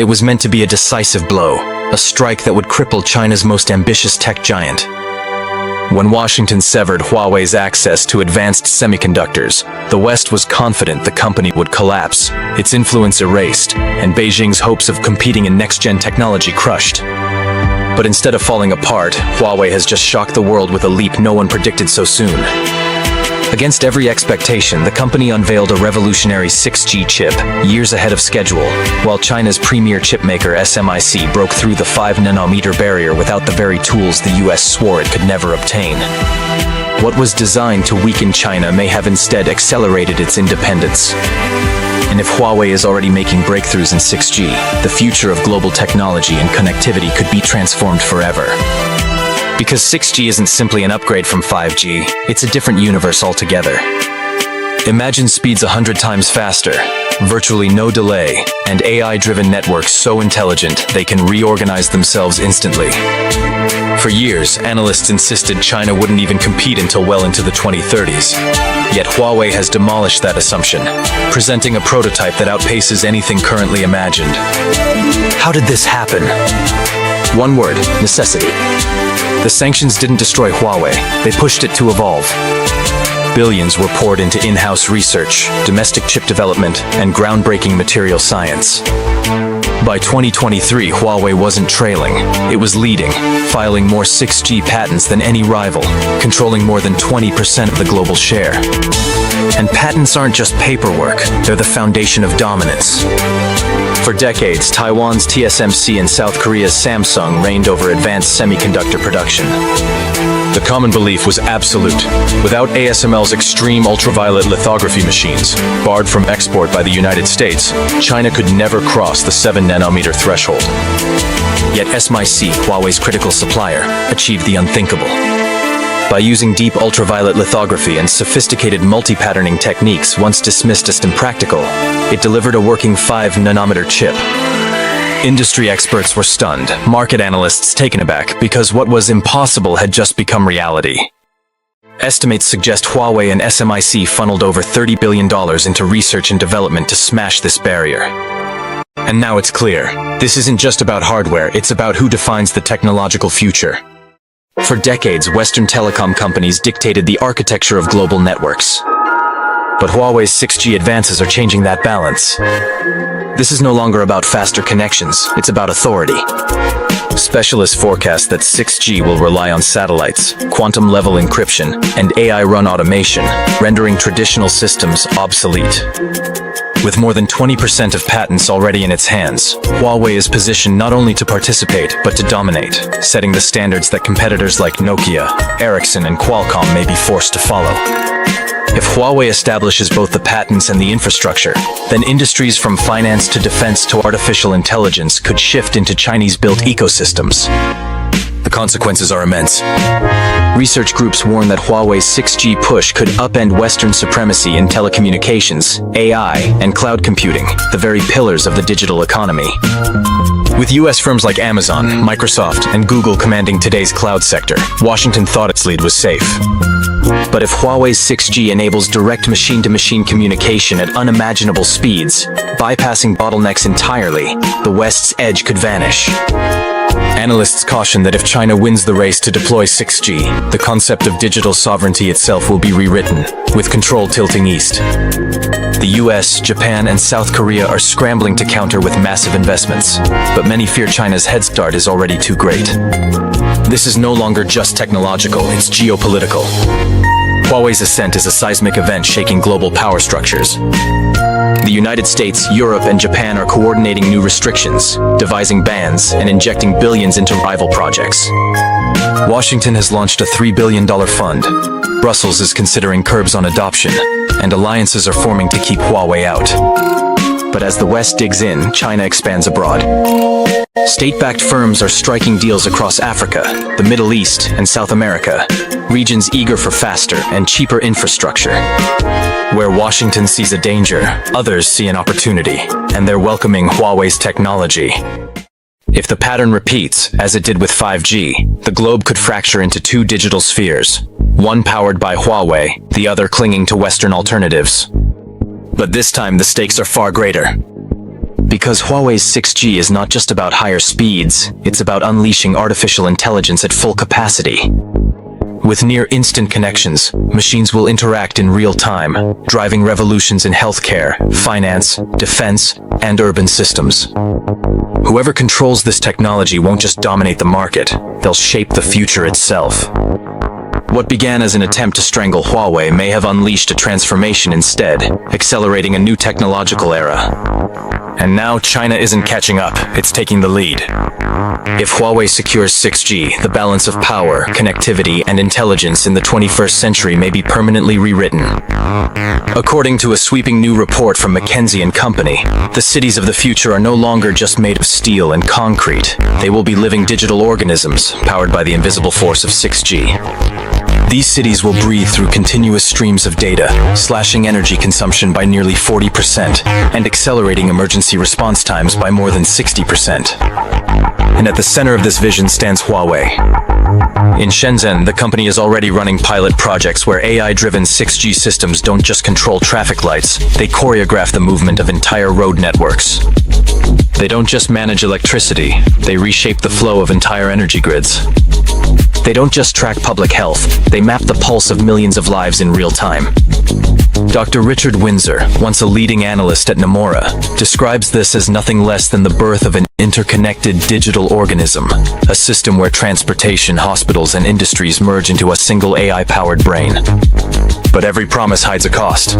It was meant to be a decisive blow, a strike that would cripple China's most ambitious tech giant. When Washington severed Huawei's access to advanced semiconductors, the West was confident the company would collapse, its influence erased, and Beijing's hopes of competing in next-gen technology crushed. But instead of falling apart, Huawei has just shocked the world with a leap no one predicted so soon. Against every expectation, the company unveiled a revolutionary 6G chip, years ahead of schedule, while China's premier chipmaker SMIC broke through the 5-nanometer barrier without the very tools the US swore it could never obtain. What was designed to weaken China may have instead accelerated its independence. And if Huawei is already making breakthroughs in 6G, the future of global technology and connectivity could be transformed forever. Because 6G isn't simply an upgrade from 5G, it's a different universe altogether. Imagine speeds 100 times faster, virtually no delay, and AI-driven networks so intelligent they can reorganize themselves instantly. For years, analysts insisted China wouldn't even compete until well into the 2030s. Yet Huawei has demolished that assumption, presenting a prototype that outpaces anything currently imagined. How did this happen? One word: necessity. The sanctions didn't destroy Huawei, they pushed it to evolve. Billions were poured into in-house research, domestic chip development, and groundbreaking material science. By 2023, Huawei wasn't trailing, it was leading, filing more 6G patents than any rival, controlling more than 20% of the global share. And patents aren't just paperwork, they're the foundation of dominance. For decades, Taiwan's TSMC and South Korea's Samsung reigned over advanced semiconductor production. The common belief was absolute. Without ASML's extreme ultraviolet lithography machines, barred from export by the United States, China could never cross the 7-nanometer threshold. Yet SMIC, Huawei's critical supplier, achieved the unthinkable. By using deep ultraviolet lithography and sophisticated multi-patterning techniques once dismissed as impractical, it delivered a working 5-nanometer chip. Industry experts were stunned, market analysts taken aback, because what was impossible had just become reality. Estimates suggest Huawei and SMIC funneled over $30 billion into research and development to smash this barrier. And now it's clear, this isn't just about hardware, it's about who defines the technological future. For decades, Western telecom companies dictated the architecture of global networks. But Huawei's 6G advances are changing that balance. This is no longer about faster connections, it's about authority. Specialists forecast that 6G will rely on satellites, quantum-level encryption, and AI-run automation, rendering traditional systems obsolete. With more than 20% of patents already in its hands, Huawei is positioned not only to participate, but to dominate, setting the standards that competitors like Nokia, Ericsson, and Qualcomm may be forced to follow. If Huawei establishes both the patents and the infrastructure, then industries from finance to defense to artificial intelligence could shift into Chinese-built ecosystems. The consequences are immense. Research groups warn that Huawei's 6G push could upend Western supremacy in telecommunications, AI, and cloud computing, the very pillars of the digital economy. With US firms like Amazon, Microsoft, and Google commanding today's cloud sector, Washington thought its lead was safe. But if Huawei's 6G enables direct machine-to-machine communication at unimaginable speeds, bypassing bottlenecks entirely, the West's edge could vanish. Analysts caution that if China wins the race to deploy 6G, the concept of digital sovereignty itself will be rewritten, with control tilting east. The US, Japan, and South Korea are scrambling to counter with massive investments, but many fear China's head start is already too great. This is no longer just technological, it's geopolitical. Huawei's ascent is a seismic event shaking global power structures. The United States, Europe, and Japan are coordinating new restrictions, devising bans, and injecting billions into rival projects. Washington has launched a $3 billion fund. Brussels is considering curbs on adoption, and alliances are forming to keep Huawei out. But as the West digs in, China expands abroad. State-backed firms are striking deals across Africa, the Middle East, and South America, regions eager for faster and cheaper infrastructure. Where Washington sees a danger, others see an opportunity, and they're welcoming Huawei's technology. If the pattern repeats, as it did with 5G, the globe could fracture into two digital spheres, one powered by Huawei, the other clinging to Western alternatives. But this time the stakes are far greater. Because Huawei's 6G is not just about higher speeds, it's about unleashing artificial intelligence at full capacity. With near-instant connections, machines will interact in real time, driving revolutions in healthcare, finance, defense, and urban systems. Whoever controls this technology won't just dominate the market, they'll shape the future itself. What began as an attempt to strangle Huawei may have unleashed a transformation instead, accelerating a new technological era. And now China isn't catching up, it's taking the lead. If Huawei secures 6G, the balance of power, connectivity, and intelligence in the 21st century may be permanently rewritten. According to a sweeping new report from McKinsey & Company, the cities of the future are no longer just made of steel and concrete. They will be living digital organisms, powered by the invisible force of 6G. These cities will breathe through continuous streams of data, slashing energy consumption by nearly 40% and accelerating emergency response times by more than 60%. And at the center of this vision stands Huawei. In Shenzhen, the company is already running pilot projects where AI-driven 6G systems don't just control traffic lights, they choreograph the movement of entire road networks. They don't just manage electricity, they reshape the flow of entire energy grids. They don't just track public health, they map the pulse of millions of lives in real time. Dr. Richard Windsor, once a leading analyst at Nomura, describes this as nothing less than the birth of an interconnected digital organism, a system where transportation, hospitals, and industries merge into a single AI-powered brain. But every promise hides a cost.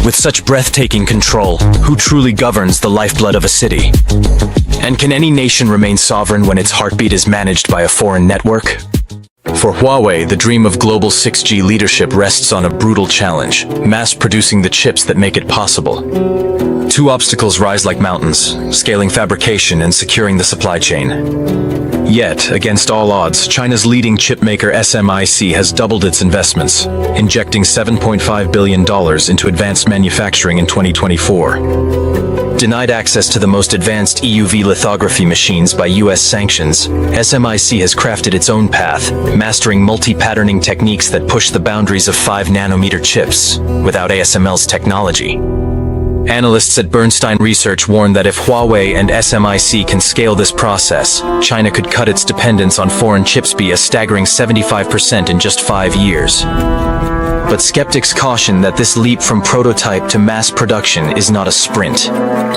With such breathtaking control, who truly governs the lifeblood of a city? And can any nation remain sovereign when its heartbeat is managed by a foreign network? For Huawei, the dream of global 6G leadership rests on a brutal challenge: mass-producing the chips that make it possible. Two obstacles rise like mountains: scaling fabrication and securing the supply chain. Yet, against all odds, China's leading chipmaker SMIC has doubled its investments, injecting $7.5 billion into advanced manufacturing in 2024. Denied access to the most advanced EUV lithography machines by US sanctions, SMIC has crafted its own path, mastering multi-patterning techniques that push the boundaries of 5-nanometer chips, without ASML's technology. Analysts at Bernstein Research warn that if Huawei and SMIC can scale this process, China could cut its dependence on foreign chips by a staggering 75% in just 5 years. But skeptics caution that this leap from prototype to mass production is not a sprint.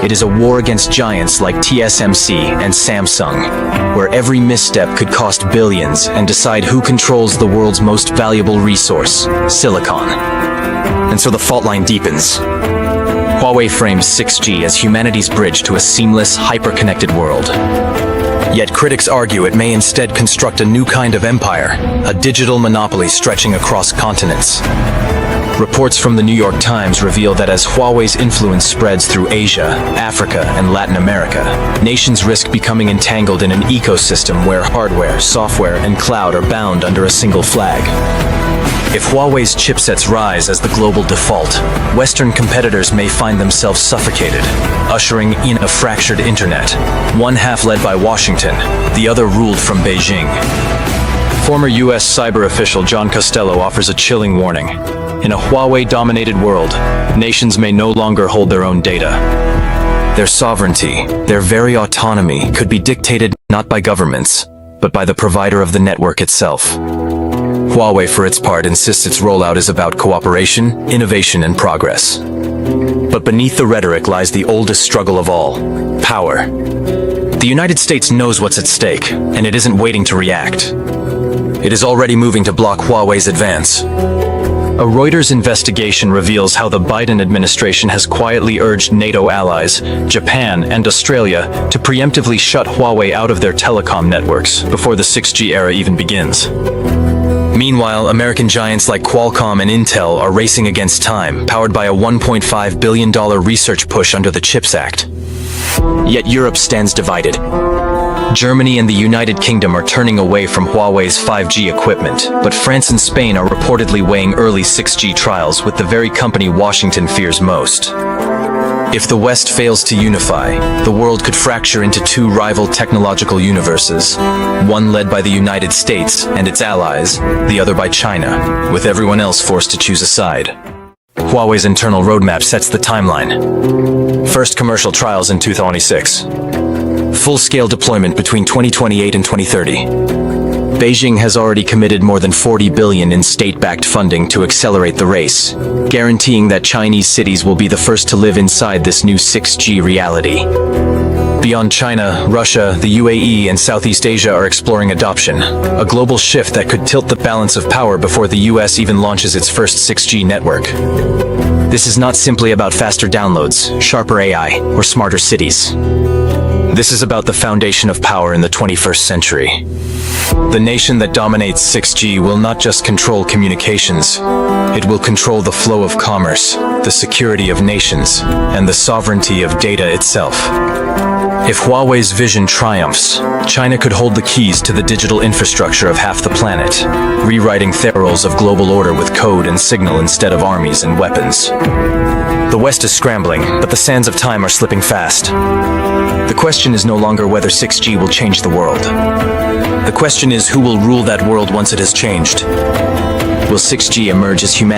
It is a war against giants like TSMC and Samsung, where every misstep could cost billions and decide who controls the world's most valuable resource, silicon. And so the fault line deepens. Huawei frames 6G as humanity's bridge to a seamless, hyper-connected world. Yet critics argue it may instead construct a new kind of empire, a digital monopoly stretching across continents. Reports from the New York Times reveal that as Huawei's influence spreads through Asia, Africa, and Latin America, nations risk becoming entangled in an ecosystem where hardware, software, and cloud are bound under a single flag. If Huawei's chipsets rise as the global default, Western competitors may find themselves suffocated, ushering in a fractured internet, one half led by Washington, the other ruled from Beijing. Former US cyber official John Costello offers a chilling warning. In a Huawei-dominated world, nations may no longer hold their own data. Their sovereignty, their very autonomy, could be dictated not by governments, but by the provider of the network itself. Huawei, for its part, insists its rollout is about cooperation, innovation, and progress. But beneath the rhetoric lies the oldest struggle of all: power. The United States knows what's at stake, and it isn't waiting to react. It is already moving to block Huawei's advance. A Reuters investigation reveals how the Biden administration has quietly urged NATO allies, Japan and Australia, to preemptively shut Huawei out of their telecom networks before the 6G era even begins. Meanwhile, American giants like Qualcomm and Intel are racing against time, powered by a $1.5 billion research push under the CHIPS Act. Yet Europe stands divided. Germany and the United Kingdom are turning away from Huawei's 5G equipment, but France and Spain are reportedly weighing early 6G trials with the very company Washington fears most. If the West fails to unify, the world could fracture into two rival technological universes, one led by the United States and its allies, the other by China, with everyone else forced to choose a side. Huawei's internal roadmap sets the timeline. First commercial trials in 2026. Full-scale deployment between 2028 and 2030. Beijing has already committed more than 40 billion in state-backed funding to accelerate the race, guaranteeing that Chinese cities will be the first to live inside this new 6G reality. Beyond China, Russia, the UAE, and Southeast Asia are exploring adoption, a global shift that could tilt the balance of power before the US even launches its first 6G network. This is not simply about faster downloads, sharper AI, or smarter cities. This is about the foundation of power in the 21st century. The nation that dominates 6G will not just control communications, it will control the flow of commerce, the security of nations, and the sovereignty of data itself. If Huawei's vision triumphs, China could hold the keys to the digital infrastructure of half the planet, rewriting the rules of global order with code and signal instead of armies and weapons. The West is scrambling, but the sands of time are slipping fast. The question is no longer whether 6G will change the world. The question is who will rule that world once it has changed. Will 6G emerge as humanity?